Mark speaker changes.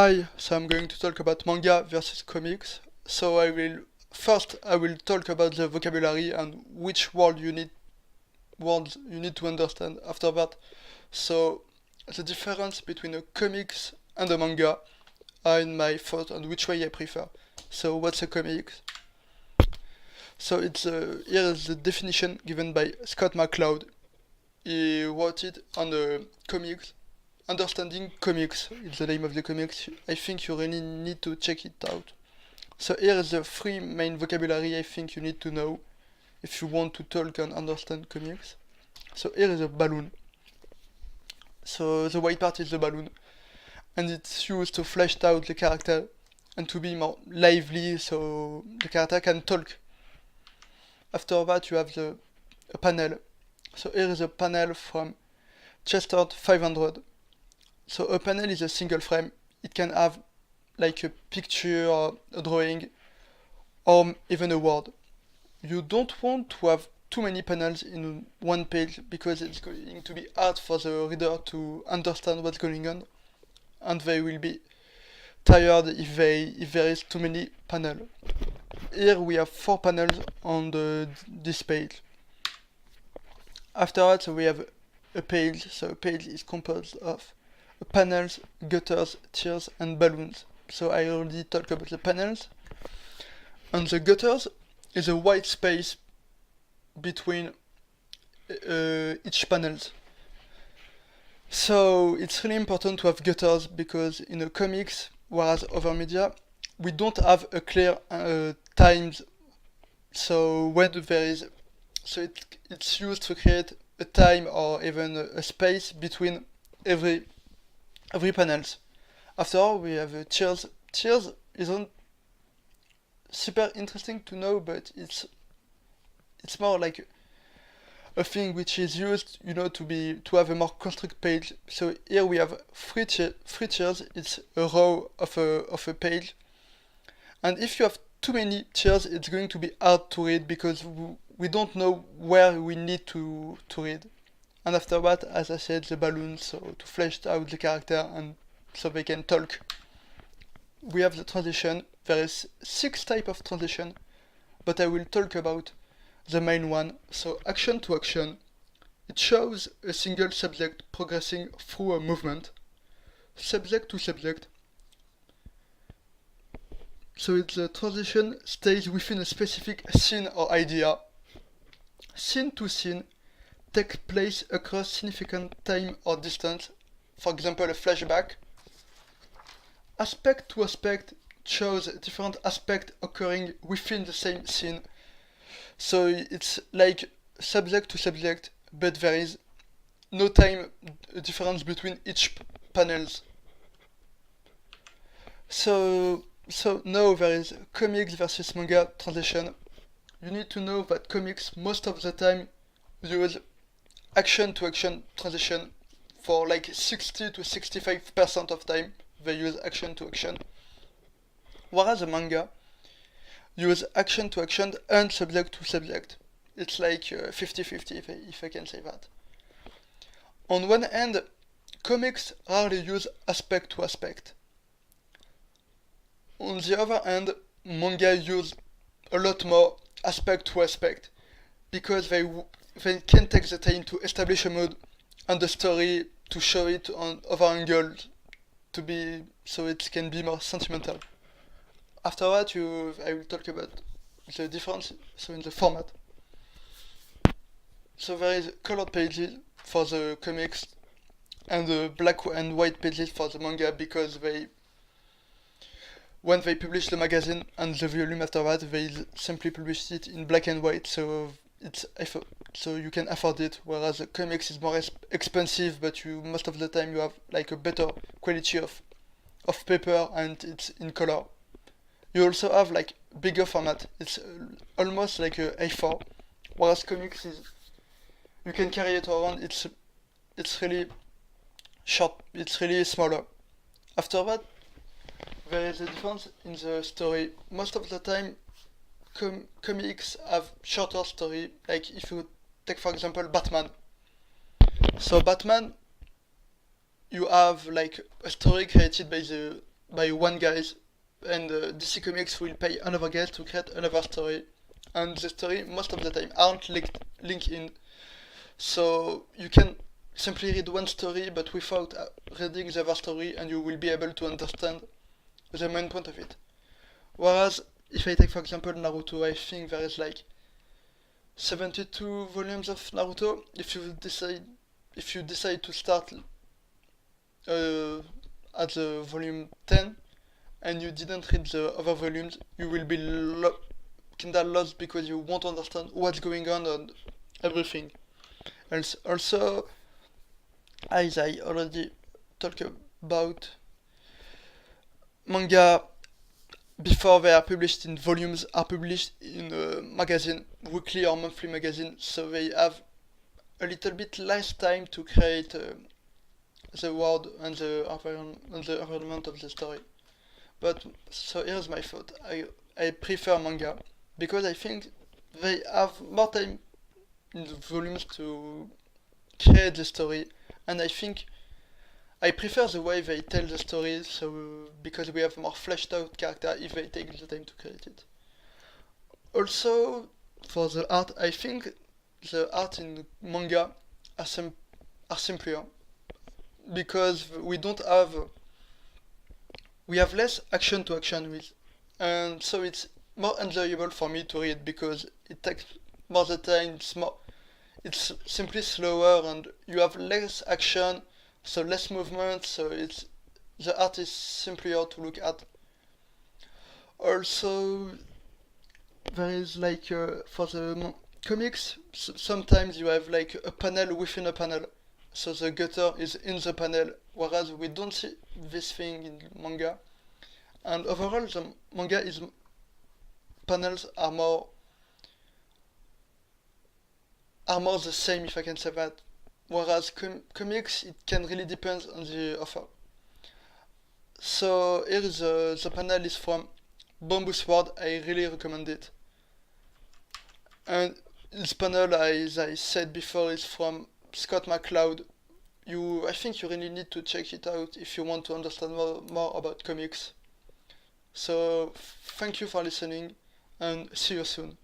Speaker 1: Hi, so I'm going to talk about manga versus comics. So I will talk about the vocabulary and which words you need to understand after that. So the difference between a comics and a manga are in my thought and which way I prefer. So what's a comics? So here is the definition given by Scott McCloud. He wrote it on the comics. Understanding comics is the name of the comics. I think you really need to check it out. So here is the three main vocabulary I think you need to know if you want to talk and understand comics. So here is a balloon. So the white part is the balloon, and it's used to flesh out the character and to be more lively so the character can talk. After that you have a panel. So here is a panel from Chester 500. So a panel is a single frame. It can have like a picture, or a drawing, or even a word. You don't want to have too many panels in one page because it's going to be hard for the reader to understand what's going on, and they will be tired if there is too many panels. Here we have 4 panels on this page. After that, so we have a page. So a page is composed of panels, gutters, tears, and balloons. So I already talked about the panels. And the gutters is a white space between each panels. So it's really important to have gutters because in a comics, whereas other media, we don't have a clear times. So when there is, so it's used to create a time or even a space between every panels. After all, we have tears. Tears isn't super interesting to know, but it's more like a thing which is used, to have a more construct page. So here we have three tiers. It's a row of a page, and if you have too many tiers, it's going to be hard to read because we don't know where we need to read. And after that, as I said, the balloons, so to flesh out the character and so they can talk. We have the transition. There is 6 types of transition, but I will talk about the main one. So action to action. It shows a single subject progressing through a movement. Subject to subject. So the transition stays within a specific scene or idea. Scene to scene take place across significant time or distance, for example a flashback. Aspect to aspect shows a different aspect occurring within the same scene. So it's like subject to subject, but there is no time difference between each panels. So now there is comics versus manga transition. You need to know that comics most of the time use action to action transition for like 60 to 65% of time they use action to action, whereas a manga use action to action and subject to subject. It's like 50-50 if I can say that. On one hand, comics rarely use aspect to aspect. On the other hand, manga use a lot more aspect to aspect because they can take the time to establish a mood and the story to show it on other angles so it can be more sentimental. After that, I will talk about the difference. So in the format, so there is colored pages for the comics and the black and white pages for the manga because when they publish the magazine and the volume after that, they simply publish it in black and white, so you can afford it. Whereas the comics is more expensive, but most of the time you have like a better quality of paper and it's in color. You also have like bigger format. It's almost like a A4, whereas comics is you can carry it around. It's really short. It's really smaller. After that, there is a difference in the story. Most of the time, comics have shorter story. Like if you take for example Batman. So Batman, you have like a story created by by one guy, and DC Comics will pay another guy to create another story, and the story most of the time aren't linked in, so you can simply read one story but without reading the other story, and you will be able to understand the main point of it. Whereas if I take for example Naruto, I think there is like 72 volumes of Naruto. If you decide to start at the volume 10 and you didn't read the other volumes, you will be kinda lost because you won't understand what's going on and everything. And also, as I already talked about, manga before they are published in volumes are published in a magazine, weekly or monthly magazine, so they have a little bit less time to create the world and the environment of the story. But so here's my thought. I prefer manga because I think they have more time in the volumes to create the story, and I think I prefer the way they tell the story. So because we have more fleshed out character if they take the time to create it. Also, for the art, I think the art in manga are, are simpler because we have less action to action with, and so it's more enjoyable for me to read because it takes more the time. It's simply slower, and you have less action, so less movement. So the art is simpler to look at. Also, there is like for the comics, sometimes you have like a panel within a panel, so the gutter is in the panel, whereas we don't see this thing in manga. And overall, the manga is panels are more the same, if I can say that. Whereas comics, it can really depend on the author. So here is the panel is from Bamboo Sword. I really recommend it. And this panel, as I said before, is from Scott McCloud. I think you really need to check it out if you want to understand more about comics. So thank you for listening, and see you soon.